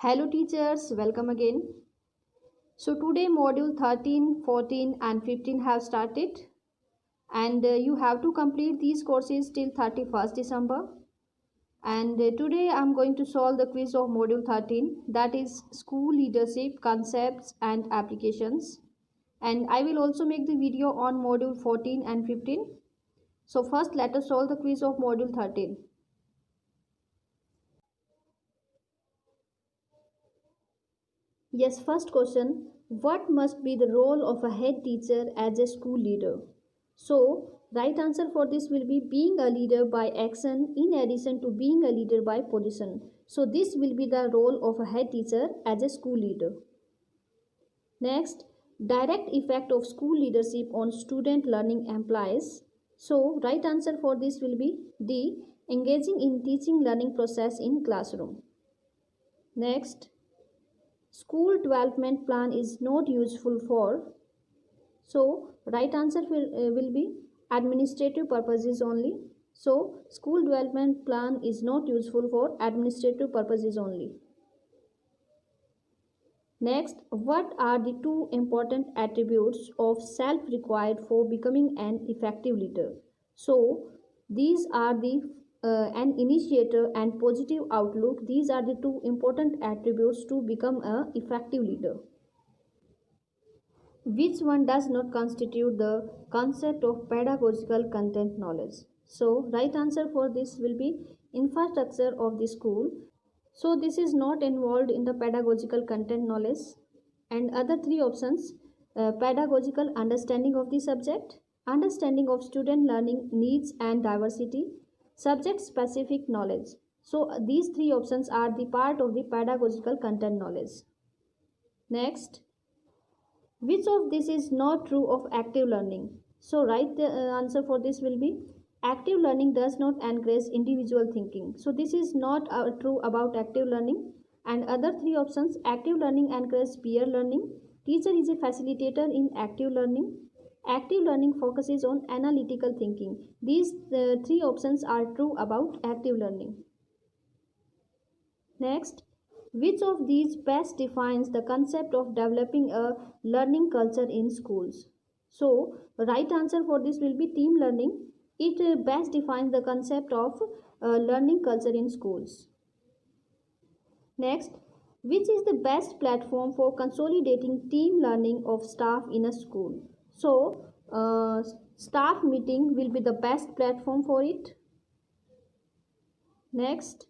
Hello teachers, welcome again. So today module 13, 14 and 15 have started and you have to complete these courses till 31st December. And today I am going to solve the quiz of module 13, that is school leadership concepts and applications. And I will also make the video on module 14 and 15. So first let us solve the quiz of module 13. Yes, first question. What must be the role of a head teacher as a school leader? So, right answer for this will be being a leader by action in addition to being a leader by position. So, this will be the role of a head teacher as a school leader. Next, direct effect of school leadership on student learning implies. So, right answer for this will be D. Engaging in teaching learning process in classroom. Next, school development plan is not useful for. So right answer will be administrative purposes only. So school development plan is not useful for administrative purposes only. Next, what are the two important attributes of self required for becoming an effective leader? So these are the an initiator and positive outlook. These are the two important attributes to become an effective leader. Which one does not constitute the concept of pedagogical content knowledge? So right answer for this will be infrastructure of the school. So this is not involved in the pedagogical content knowledge. And other three options, pedagogical understanding of the subject, understanding of student learning needs and diversity, subject specific knowledge. So these three options are the part of the pedagogical content knowledge. Next, which of this is not true of active learning? So right answer for this will be active learning does not encourage individual thinking. So this is not true about active learning. And other three options, active learning encourages peer learning. Teacher is a facilitator in active learning. Active learning focuses on analytical thinking. These three options are true about active learning. Next, which of these best defines the concept of developing a learning culture in schools? So, right answer for this will be team learning. It best defines the concept of learning culture in schools. Next, which is the best platform for consolidating team learning of staff in a school? So, staff meeting will be the best platform for it. Next,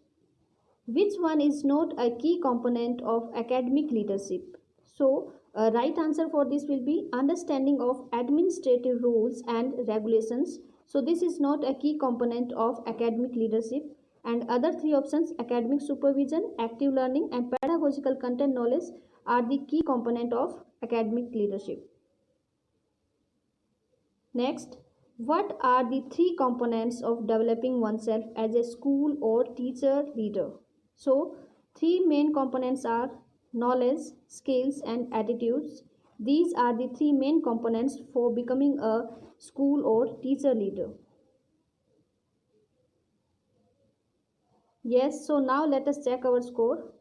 which one is not a key component of academic leadership? So right answer for this will be understanding of administrative rules and regulations. So this is not a key component of academic leadership. And other three options, academic supervision, active learning and pedagogical content knowledge, are the key component of academic leadership. Next, what are the three components of developing oneself as a school or teacher leader? So, three main components are knowledge, skills and attitudes. These are the three main components for becoming a school or teacher leader. Yes, so now let us check our score.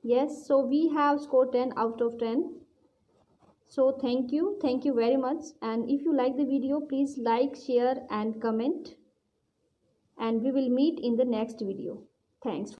Yes, so we have scored 10 out of 10. So thank you very much. And if you like the video, please like, share and comment. And we will meet in the next video. Thanks.